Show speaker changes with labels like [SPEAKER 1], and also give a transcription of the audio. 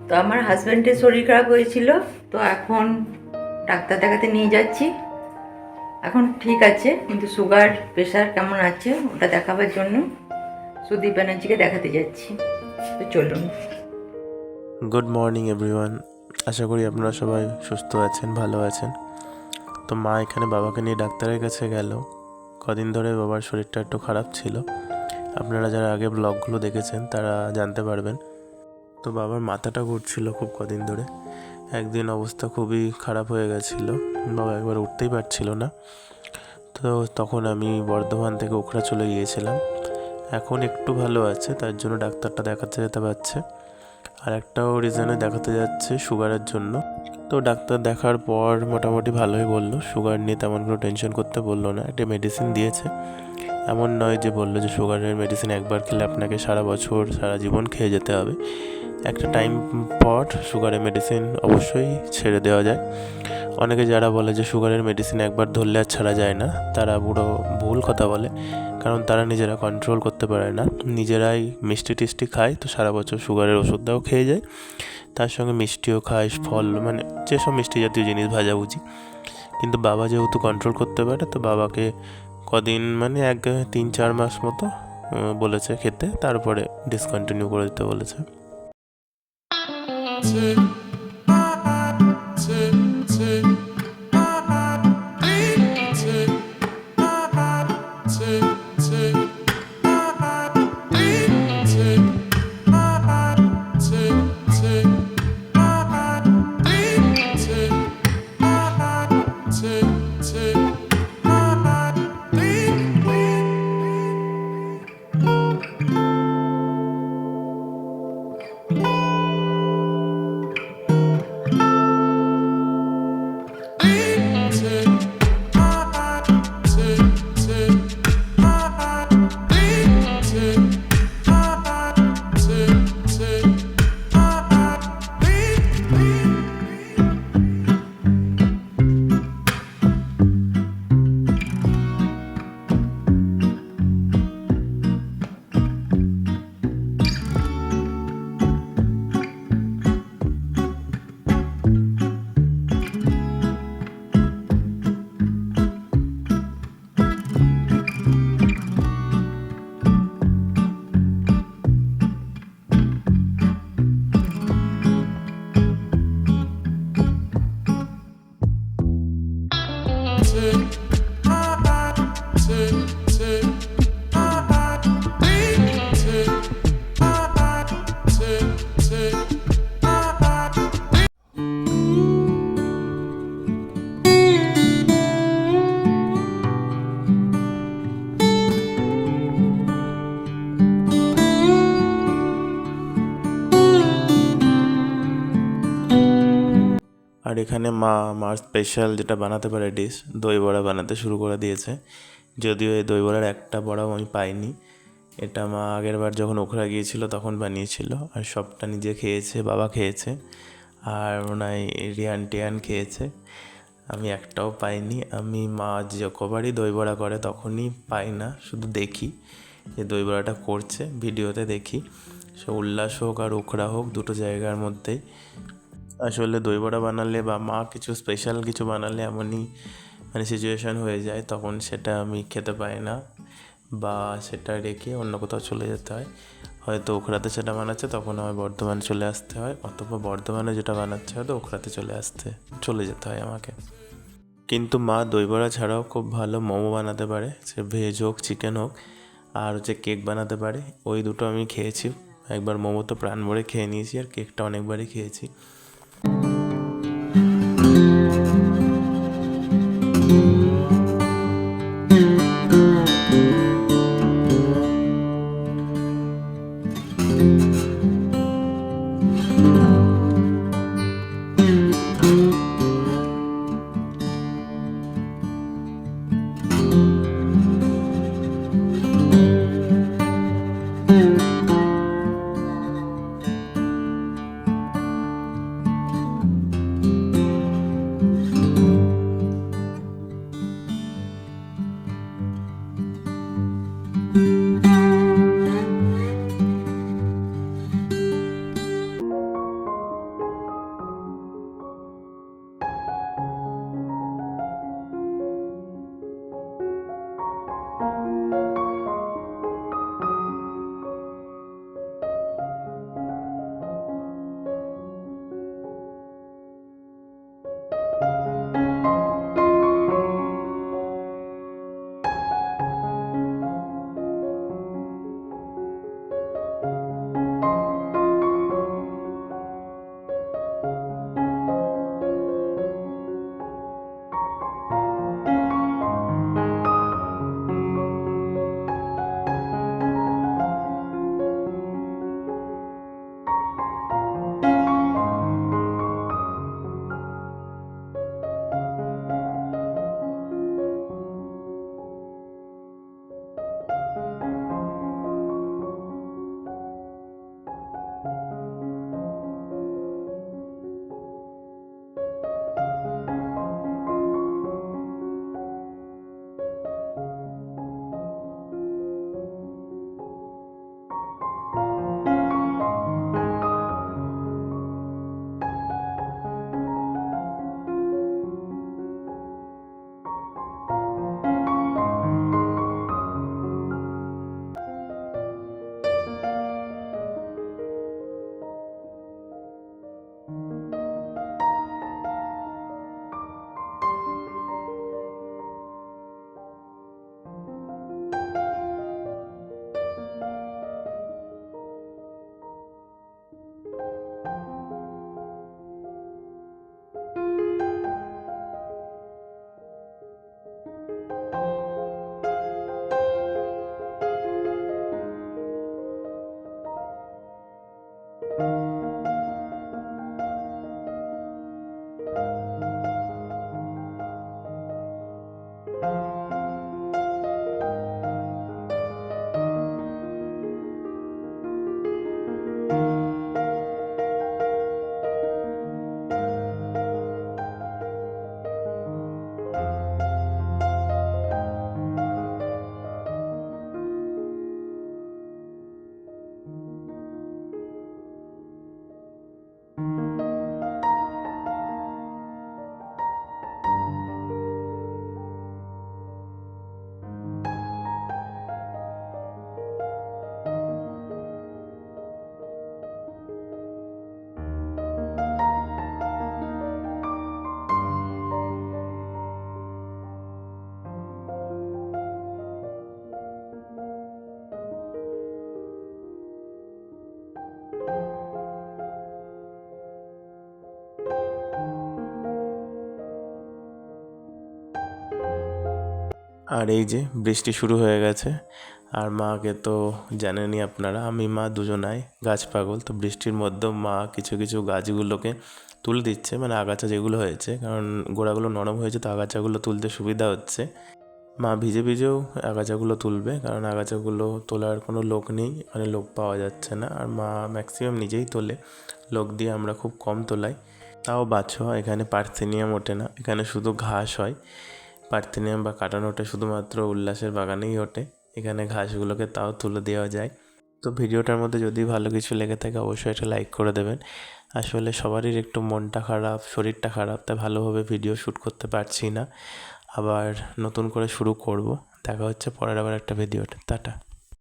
[SPEAKER 1] তো আমার হাজব্যান্ডের শরীর খারাপ হয়েছিল, তো এখন ডাক্তার দেখাতে নিয়ে যাচ্ছি। এখন ঠিক আছে, কিন্তু সুগার প্রেশার কেমন আছে ওটা দেখাবার জন্য সুদীপ ব্যানার্জিকে দেখাতে যাচ্ছি। তো চলুন।
[SPEAKER 2] গুড মর্নিং এভরিওয়ান, আশা করি আপনারা সবাই সুস্থ আছেন, ভালো আছেন। তো মা এখানে বাবাকে নিয়ে ডাক্তারের কাছে গেল। কদিন ধরে বাবার শরীরটা একটু খারাপ ছিল, আপনারা যারা আগে ব্লগগুলো দেখেছেন তারা জানতে পারবেন। তো বাবার মাথাটা ঘুরছিল খুব কদিন ধরে, একদিন অবস্থা খুবই খারাপ হয়ে গেছিলো, বাবা একবার উঠতেই পারছিল না। তো তখন আমি বর্ধমান থেকে ওখরা চলে গিয়েছিলাম। এখন একটু ভালো আছে, তার জন্য ডাক্তারটা দেখাতে যেতে পারছে। আর একটাও রিজনে দেখাতে যাচ্ছে সুগারের জন্য। তো ডাক্তার দেখার পর মোটামুটি ভালোই বললো, সুগার নিয়ে তেমন কোনো টেনশন করতে বললো না। একটা মেডিসিন দিয়েছে, এমন নয় যে বললো যে সুগারের মেডিসিন একবার খেলে আপনাকে সারা বছর সারা জীবন খেয়ে যেতে হবে। একটা টাইম পর সুগারের মেডিসিন অবশ্যই ছেড়ে দেওয়া যায়। অনেকে যারা বলে যে সুগারের মেডিসিন একবার ধরলে আর ছাড়া যায় না, তারা পুরো ভুল কথা বলে। কারণ তারা নিজেরা কন্ট্রোল করতে পারে না, নিজেরাই মিষ্টি টিষ্টি খায়, তো সারা বছর সুগারের ওষুধটাও খেয়ে যায়, তার সঙ্গে মিষ্টিও খায়, ফল মানে যেসব মিষ্টি জাতীয় জিনিস ভাজাভুজি। কিন্তু বাবা যেহেতু কন্ট্রোল করতে পারে, তো বাবাকে কদিন মানে 3-4 মাস মতো বলেছে খেতে, তারপরে ডিসকন্টিনিউ করে দিতে বলেছে। আর এখানে মার স্পেশাল যেটা বানাতে পারে ডিশ, দই বড়া বানাতে শুরু করে দিয়েছে। যদিও এই দই বড়ার একটা বড়াও আমি পাইনি, এটা মা আগের বার যখন ওখরা গিয়েছিল তখন বানিয়েছিল। আর সবটা নিজে খেয়েছে, বাবা খেয়েছে, আর ওনায় রিয়ান টিয়ান খেয়েছে। আমি একটাও পাইনি। আমি মা যতবারই দই বড়া করে তখনই পাই না, শুধু দেখি যে দই বড়াটা করছে, ভিডিওতে দেখি। সে উল্লাস হোক আর ওখরা হোক, দুটো জায়গার মধ্যেই। আসলে দই বড়া বানালে বা মা কিছু স্পেশাল কিছু বানালে এমনই মানে সিচুয়েশান হয়ে যায়, তখন সেটা আমি খেতে পাই না, বা সেটা রেখে অন্য কোথাও চলে যেতে হয়। হয়তো ওখরাতে সেটা বানাচ্ছে, তখন আমার বর্ধমানে চলে আসতে হয়, অথবা বর্ধমানে যেটা বানাচ্ছে হয়তো ওখরাতে চলে যেতে হয় আমাকে। কিন্তু মা দই বড়া ছাড়াও খুব ভালো মোমো বানাতে পারে, সে ভেজ হোক চিকেন হোক, আর হচ্ছে কেক বানাতে পারে। ওই দুটো আমি খেয়েছি, একবার মোমো তো প্রাণ ভরে খেয়ে নিয়েছি, আর কেকটা অনেকবারই খেয়েছি। আর এই যে বৃষ্টি শুরু হয়ে গেছে, আর মাকে তো জানেনই আপনারা, আমি মা দুজনাই গাছ পাগল। তো বৃষ্টির মধ্যেও মা কিছু কিছু গাছগুলোকে তুলে দিচ্ছে, মানে আগাছা যেগুলো হয়েছে, কারণ গোড়াগুলো নরম হয়েছে, তো আগাছাগুলো তুলতে সুবিধা হচ্ছে। মা ভিজে ভিজেও আগাছাগুলো তুলবে, কারণ আগাছাগুলো তোলার কোনো লোক নেই, মানে লোক পাওয়া যাচ্ছে না। আর মা ম্যাক্সিমাম নিজেই তোলে, লোক দিয়ে আমরা খুব কম তোলাই। তাও বাঁচো, এখানে পার্থেনিয়াম ওঠে না, এখানে শুধু ঘাস হয়। পার্থেনিয়াম বা কাটানো ওঠে শুধুমাত্র উল্লাসের বাগানেই ওঠে, এখানে ঘাসগুলোকে তাও তুলে দেওয়া যায়। তো ভিডিওটার মধ্যে যদি ভালো কিছু লেগে থাকে অবশ্যই একটা লাইক করে দেবেন। আসলে সবারই একটু মনটা খারাপ, শরীরটা খারাপ, তাই ভালোভাবে ভিডিও শ্যুট করতে পারছি না। আবার নতুন করে শুরু করব। দেখা হচ্ছে পরের আবার একটা ভিডিওতে। টাটা।